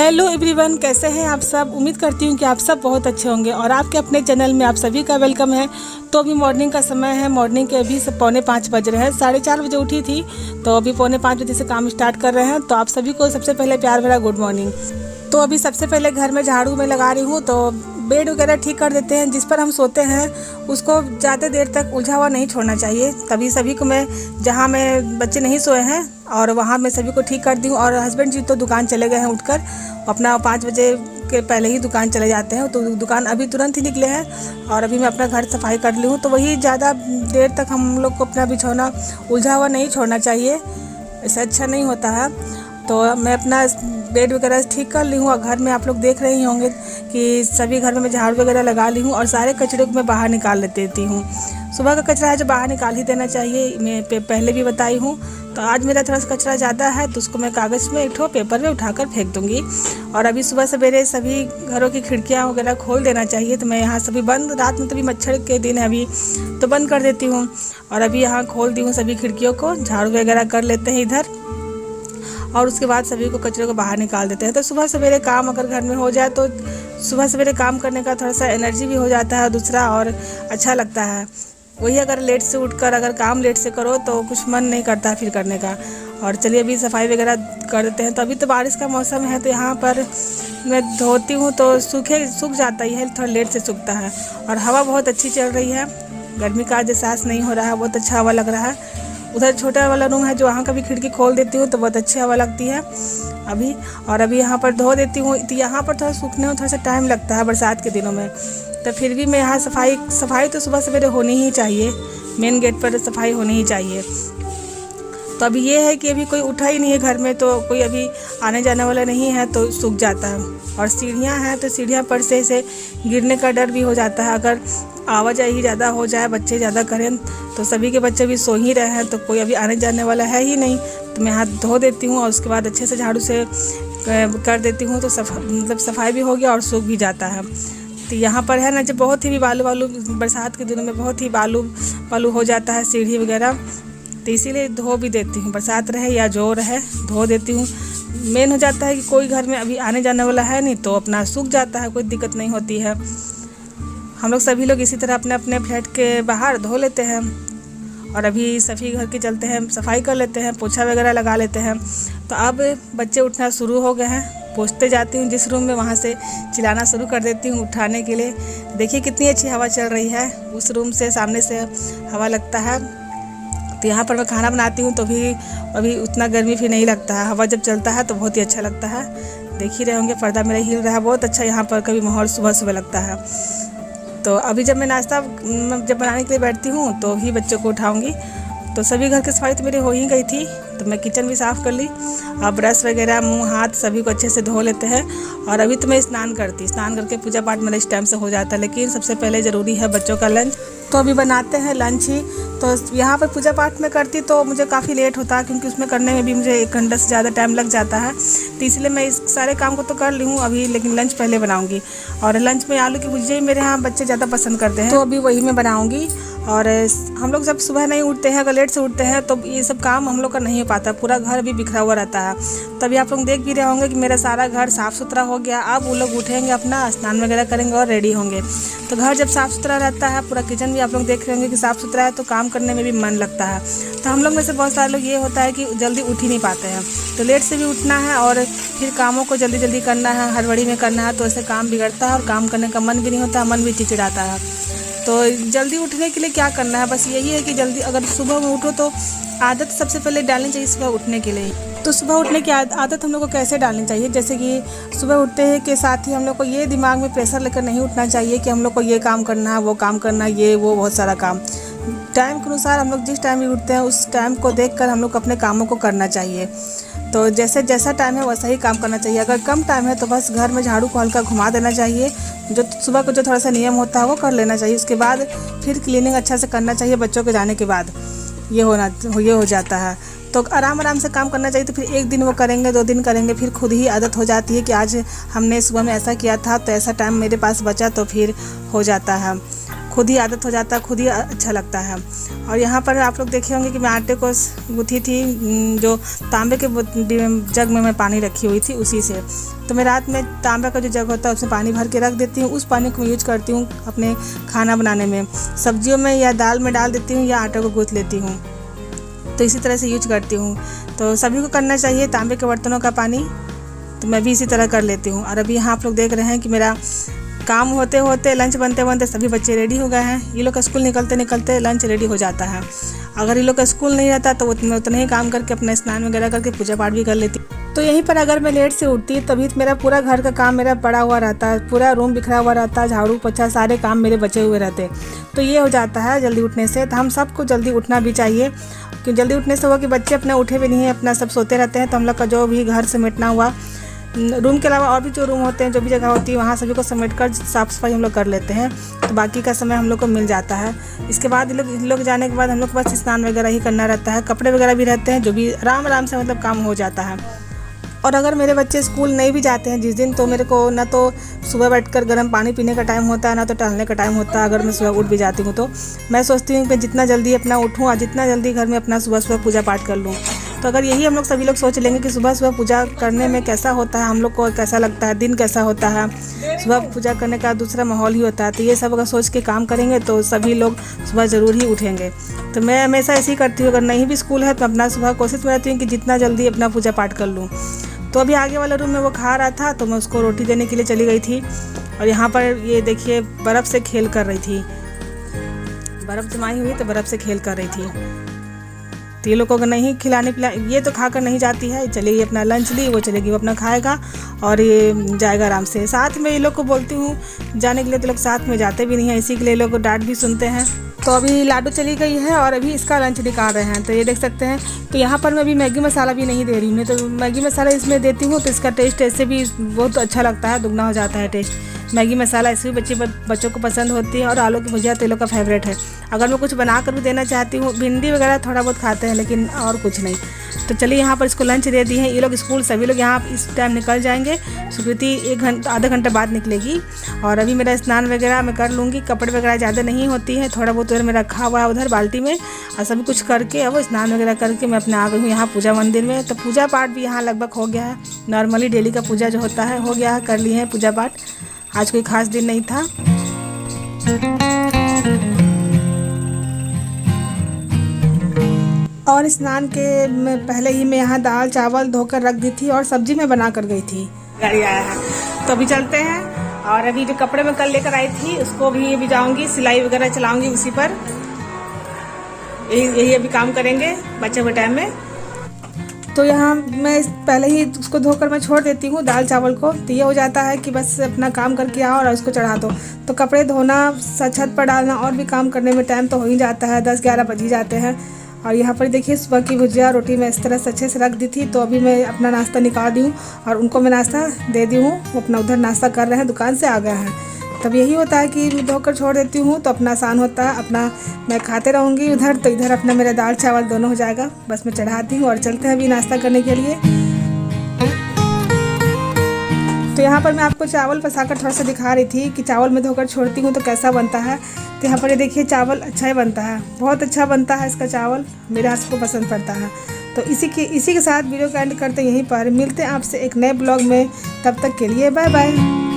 Hello everyone, कैसे हैं आप सब। उम्मीद करती हूँ कि आप सब बहुत अच्छे होंगे और आपके अपने चैनल में आप सभी का वेलकम है। तो अभी मॉर्निंग का समय है, मॉर्निंग के अभी से 4:45 बज रहे हैं। 4:30 बजे उठी थी तो अभी 4:45 बजे से काम स्टार्ट कर रहे हैं। तो आप सभी को सबसे पहले प्यार भरा गुड मॉर्निंग। तो अभी सबसे पहले घर में झाड़ू में लगा रही हूँ। तो बेड वगैरह ठीक कर देते हैं, जिस पर हम सोते हैं उसको ज़्यादा देर तक उलझा हुआ नहीं छोड़ना चाहिए। तभी सभी को मैं जहाँ मैं बच्चे नहीं सोए हैं और वहाँ मैं सभी को ठीक कर दी हूँ। और हस्बैंड जी तो दुकान चले गए हैं उठकर, अपना 5 बजे के पहले ही दुकान चले जाते हैं। तो दुकान अभी तुरंत ही निकले हैं और अभी मैं अपना घर सफाई कर ली हूँ। तो वही ज़्यादा देर तक हम लोग को अपना बिछौना उलझा हुआ नहीं छोड़ना चाहिए, इससे अच्छा नहीं होता है। तो मैं अपना बेड वगैरह ठीक कर ली हूँ और घर में आप लोग देख रहे ही होंगे कि सभी घर में मैं झाड़ू वगैरह लगा ली हूँ और सारे कचरे को मैं बाहर निकाल देती हूँ। सुबह का कचरा है जो बाहर निकाल ही देना चाहिए, मैं पहले भी बताई हूँ। तो आज मेरा थोड़ा सा कचरा ज़्यादा है तो उसको मैं कागज़ में एक पेपर में उठाकर फेंक दूँगी। और अभी सुबह सवेरे सभी घरों की खिड़कियाँ वगैरह खोल देना चाहिए। तो मैं यहाँ सभी बंद, रात में तभी मच्छर के दिन है अभी तो बंद कर देती हूँ। और अभी यहाँ खोल दी हूँ सभी खिड़कियों को, झाड़ू वगैरह कर लेते हैं इधर और उसके बाद सभी को कचरे को बाहर निकाल देते हैं। तो सुबह सवेरे काम अगर घर में हो जाए तो सुबह सवेरे काम करने का थोड़ा सा एनर्जी भी हो जाता है दूसरा, और अच्छा लगता है। वही अगर लेट से उठकर अगर काम लेट से करो तो कुछ मन नहीं करता फिर करने का। और चलिए अभी सफाई वगैरह कर देते हैं। तो अभी तो बारिश का मौसम है तो यहाँ पर मैं धोती हूँ तो सूख जाता ही है, थोड़ा लेट से सूखता है। और हवा बहुत अच्छी चल रही है, गर्मी का एहसास नहीं हो रहा है, बहुत अच्छा हवा लग रहा है। उधर छोटा वाला रूम है जो वहाँ का भी खिड़की खोल देती हूँ तो बहुत अच्छी हवा लगती है अभी। और अभी यहाँ पर धो देती हूँ। तो यहाँ पर थोड़ा सूखने में थोड़ा सा टाइम लगता है बरसात के दिनों में। तो फिर भी मैं यहाँ सफाई तो सुबह सवेरे होनी ही चाहिए, मेन गेट पर सफाई होनी ही चाहिए। तो अभी ये है कि अभी कोई उठा ही नहीं है घर में, तो कोई अभी आने जाने वाला नहीं है तो सूख जाता है। और सीढ़ियाँ हैं तो सीढ़ियाँ पर से गिरने का डर भी हो जाता है। अगर आवाजाही ज़्यादा हो जाए, बच्चे ज़्यादा करें तो सभी के बच्चे भी सो ही रहे हैं तो कोई अभी आने जाने वाला है ही नहीं। तो मैं हाथ धो देती हूँ और उसके बाद अच्छे से झाड़ू से कर देती हूँ तो सफाई भी हो गया और सूख भी जाता है। तो यहाँ पर है ना जब बहुत ही भी बालू बरसात के दिनों में बहुत ही बालू हो जाता है सीढ़ी वगैरह, तो इसीलिए धो भी देती हूँ, बरसात रहे या जो रहे धो देती हूँ। मेन हो जाता है कि कोई घर में अभी आने जाने वाला है नहीं तो अपना सूख जाता है, कोई दिक्कत नहीं होती है। हम लोग सभी लोग इसी तरह अपने अपने फ्लैट के बाहर धो लेते हैं। और अभी सभी घर के चलते हैं, सफाई कर लेते हैं, पोछा वगैरह लगा लेते हैं। तो अब बच्चे उठना शुरू हो गए हैं, पोछते जाती हूँ जिस रूम में वहाँ से चिल्लाना शुरू कर देती हूँ उठाने के लिए। देखिए कितनी अच्छी हवा चल रही है, उस रूम से सामने से हवा लगता है। तो यहाँ पर मैं खाना बनाती हूँ तो भी अभी उतना गर्मी भी नहीं लगता है, हवा जब चलता है तो बहुत ही अच्छा लगता है। देख ही रहे होंगे पर्दा मेरा हिल रहा है, बहुत अच्छा यहाँ पर कभी माहौल सुबह सुबह लगता है। तो अभी जब मैं नाश्ता जब बनाने के लिए बैठती हूँ तो भी बच्चों को उठाऊंगी। तो सभी घर की सफाई तो मेरी हो ही गई थी तो मैं किचन भी साफ़ कर ली। अब ब्रश वगैरह मुंह हाथ सभी को अच्छे से धो लेते हैं। और अभी तो मैं स्नान करके पूजा पाठ मेरा इस टाइम से हो जाता है। लेकिन सबसे पहले ज़रूरी है बच्चों का लंच, तो अभी बनाते हैं लंच ही। तो यहाँ पर पूजा पाठ में करती तो मुझे काफ़ी लेट होता है क्योंकि उसमें करने में भी मुझे 1 घंटा से ज़्यादा टाइम लग जाता है। तो इसलिए मैं इस सारे काम को तो कर ली हूँ अभी, लेकिन लंच पहले बनाऊँगी। और लंच में आलू की भुजिया ही मेरे यहाँ बच्चे ज़्यादा पसंद करते हैं तो अभी वही मैं बनाऊँगी। और हम लोग जब सुबह नहीं उठते हैं, अगर लेट से उठते हैं तो ये सब काम हम लोग का नहीं हो पाता, पूरा घर भी बिखरा हुआ रहता है। तभी आप लोग देख भी रहे होंगे कि मेरा सारा घर साफ़ सुथरा हो गया। अब वो लोग उठेंगे, अपना स्नान वगैरह करेंगे और रेडी होंगे। तो घर जब साफ़ सुथरा रहता है, पूरा किचन भी आप लोग देख रहे होंगे कि साफ़ सुथरा है, तो काम करने में भी मन लगता है। तो हम लोग में से बहुत सारे लोग ये होता है कि जल्दी उठ ही नहीं पाते हैं, तो लेट से भी उठना है और फिर कामों को जल्दी जल्दी करना है, हड़बड़ी में करना है, तो ऐसे काम बिगड़ता है और काम करने का मन भी नहीं होता, मन भी चिड़चिड़ाता है। तो जल्दी उठने के लिए क्या करना है, बस यही है कि जल्दी अगर सुबह में उठो तो आदत सबसे पहले डालनी चाहिए सुबह उठने के लिए। तो सुबह उठने की आदत हम लोग को कैसे डालनी चाहिए, जैसे कि सुबह उठते हैं के साथ ही हम लोग को ये दिमाग में प्रेशर लेकर नहीं उठना चाहिए कि हम लोग को ये काम करना है, वो काम करना है, ये वो बहुत सारा काम। टाइम के अनुसार हम लोग जिस टाइम भी उठते हैं उस टाइम को देखकर हम लोग अपने कामों को करना चाहिए। तो जैसा टाइम है वैसा ही काम करना चाहिए। अगर कम टाइम है तो बस घर में झाड़ू को हल्का घुमा देना चाहिए, जो सुबह को जो थोड़ा सा नियम होता है वो कर लेना चाहिए। उसके बाद फिर क्लीनिंग अच्छा से करना चाहिए बच्चों के जाने के बाद, ये हो जाता है। तो आराम से काम करना चाहिए। तो फिर 1 दिन वो करेंगे, 2 दिन करेंगे, फिर खुद ही आदत हो जाती है कि आज हमने सुबह में ऐसा किया था तो ऐसा टाइम मेरे पास बचा, तो फिर हो जाता है। खुद ही आदत हो जाता है, खुद ही अच्छा लगता है। और यहाँ पर आप लोग देखे होंगे कि मैं आटे को गूँथी थी, जो तांबे के जग में मैं पानी रखी हुई थी उसी से। तो मैं रात में तांबे का जो जग होता है उसमें पानी भर के रख देती हूँ। उस पानी को यूज करती हूँ अपने खाना बनाने में, सब्जियों में या दाल में डाल देती हूँ या आटे को गूँथ लेती हूँ। तो इसी तरह से यूज करती हूँ। तो सभी को करना चाहिए तांबे के बर्तनों का पानी, तो मैं भी इसी तरह कर लेती हूँ। और अभी यहाँ आप लोग देख रहे हैं कि मेरा काम होते होते, लंच बनते बनते सभी बच्चे रेडी हो गए हैं। ये लोग का स्कूल निकलते निकलते लंच रेडी हो जाता है। अगर ये लोग का स्कूल नहीं रहता तो मैं उतना ही काम करके अपना स्नान वगैरह करके पूजा पाठ भी कर लेती। तो यहीं पर अगर मैं लेट से उठती तभी मेरा पूरा घर का काम मेरा पड़ा हुआ रहता है, पूरा रूम बिखरा हुआ रहता है, झाड़ू पोछा सारे काम मेरे बचे हुए रहते। तो ये हो जाता है जल्दी उठने से। तो हम सबको जल्दी उठना भी चाहिए, क्योंकि जल्दी उठने से हुआ कि बच्चे अपने उठे भी नहीं हैं, अपना सब सोते रहते हैं। तो हम लोग का जो भी घर समेटना हुआ, रूम के अलावा और भी जो रूम होते हैं, जो भी जगह होती है, वहाँ सभी को समेट कर साफ़ सफाई हम लोग कर लेते हैं। तो बाकी का समय हम लोग को मिल जाता है। इसके बाद इन लोग जाने के बाद हम लोग को बस स्नान वगैरह ही करना रहता है। कपड़े वगैरह भी रहते हैं, जो भी आराम से मतलब काम हो जाता है। और अगर मेरे बच्चे स्कूल नहीं भी जाते हैं जिस दिन, तो मेरे को ना तो सुबह बैठकर गर्म पानी पीने का टाइम होता है, ना तो टहलने का टाइम होता है। अगर मैं सुबह उठ भी जाती हूँ तो मैं सोचती हूँ कि जितना जल्दी अपना उठूँ और जितना जल्दी घर में अपना सुबह पूजा पाठ कर लूँ। तो अगर यही हम लोग सभी लोग सोच लेंगे कि सुबह पूजा करने में कैसा होता है, हम लोग को कैसा लगता है, दिन कैसा होता है, सुबह पूजा करने का दूसरा माहौल ही होता है। तो ये सब अगर सोच के काम करेंगे तो सभी लोग सुबह ज़रूर ही उठेंगे। तो मैं हमेशा ऐसे ही करती हूँ। अगर नहीं भी स्कूल है तो अपना सुबह कोशिश में रहती हूँ कि जितना जल्दी अपना पूजा पाठ कर लूँ। तो अभी आगे वाला रूम में वो खा रहा था, तो मैं उसको रोटी देने के लिए चली गई थी। और यहाँ पर ये देखिए बर्फ़ से खेल कर रही थी, बर्फ़ जमाई हुई तो बर्फ़ से खेल कर रही थी। तो ये लोगों को नहीं खिलाने पिला, ये तो खाकर नहीं जाती है, चलेगी अपना लंच ली, वो चलेगी वो अपना खाएगा और ये जाएगा आराम से। साथ में ये लोग को बोलती हूँ जाने के लिए, तो लोग साथ में जाते भी नहीं हैं, इसी के लिए लोग डांट भी सुनते हैं। तो अभी लाडू चली गई है और अभी इसका लंच निकाल रहे हैं। तो ये देख सकते हैं। तो यहाँ पर मैं अभी मैगी मसाला भी नहीं दे रही हूँ, तो मैगी मसाला इसमें देती हूँ तो इसका टेस्ट ऐसे भी बहुत अच्छा लगता है, दुगना हो जाता है टेस्ट। मैगी मसाला ऐसे भी बच्चों को पसंद होती है। और आलू की भुजिया तेलों का फेवरेट है। अगर मैं कुछ बना कर भी देना चाहती हूँ, भिंडी वगैरह थोड़ा बहुत खाते हैं, लेकिन और कुछ नहीं। तो चलिए यहाँ पर इसको लंच दे दी है। ये लोग स्कूल सभी लोग यहाँ इस टाइम निकल जाएंगे। सुकृति आधा घंटा बाद निकलेगी। और अभी मेरा स्नान वगैरह मैं कर लूँगी। कपड़े वगैरह ज़्यादा नहीं होती है, थोड़ा बहुत उधर में रखा हुआ है उधर बाल्टी में। और सभी कुछ करके अब स्नान वगैरह करके मैं अपने आ गई हूँ यहाँ पूजा मंदिर में। तो पूजा पाठ भी यहाँ लगभग हो गया है। नॉर्मली डेली का पूजा जो होता है हो गया है, कर लिए हैं पूजा पाठ। आज कोई खास दिन नहीं था। और स्नान के पहले ही मैं यहाँ दाल चावल धोकर रख दी थी और सब्जी में बना कर गई थी। गाड़ी आया है तो अभी चलते हैं। और अभी जो कपड़े मैं कल लेकर आई थी उसको भी जाऊंगी, सिलाई वगैरह चलाऊंगी उसी पर। यही अभी काम करेंगे बच्चे के टाइम में। तो यहाँ मैं पहले ही उसको धोकर मैं छोड़ देती हूँ दाल चावल को। तो ये हो जाता है कि बस अपना काम करके आओ और उसको चढ़ा दो। तो कपड़े धोना, छत पर डालना और भी काम करने में टाइम तो हो ही जाता है, 10-11 बज ही जाते हैं। और यहाँ पर देखिए सुबह की भुजिया रोटी मैं इस तरह से अच्छे से रख दी थी। तो अभी मैं अपना नाश्ता निकाल दी हूँ और उनको मैं नाश्ता दे दी हूँ। वो अपना उधर नाश्ता कर रहे हैं, दुकान से आ गए हैं। तब यही होता है कि धोकर छोड़ देती हूँ तो अपना आसान होता है, अपना मैं खाते रहूँगी उधर, तो इधर अपना मेरा दाल चावल दोनों हो जाएगा। बस मैं चढ़ाती हूँ और चलते हैं अभी नाश्ता करने के लिए। तो यहाँ पर मैं आपको चावल पसाकर थोड़ा सा दिखा रही थी कि चावल मैं धोकर छोड़ती हूँ तो कैसा बनता है। तो यहाँ पर ये देखिए चावल अच्छा ही बनता है, बहुत अच्छा बनता है इसका चावल, मेरे हाथ को पसंद पड़ता है। तो इसी के साथ वीडियो का एंड करते यहीं पर। मिलते हैं आपसे एक नए ब्लॉग में, तब तक के लिए बाय बाय।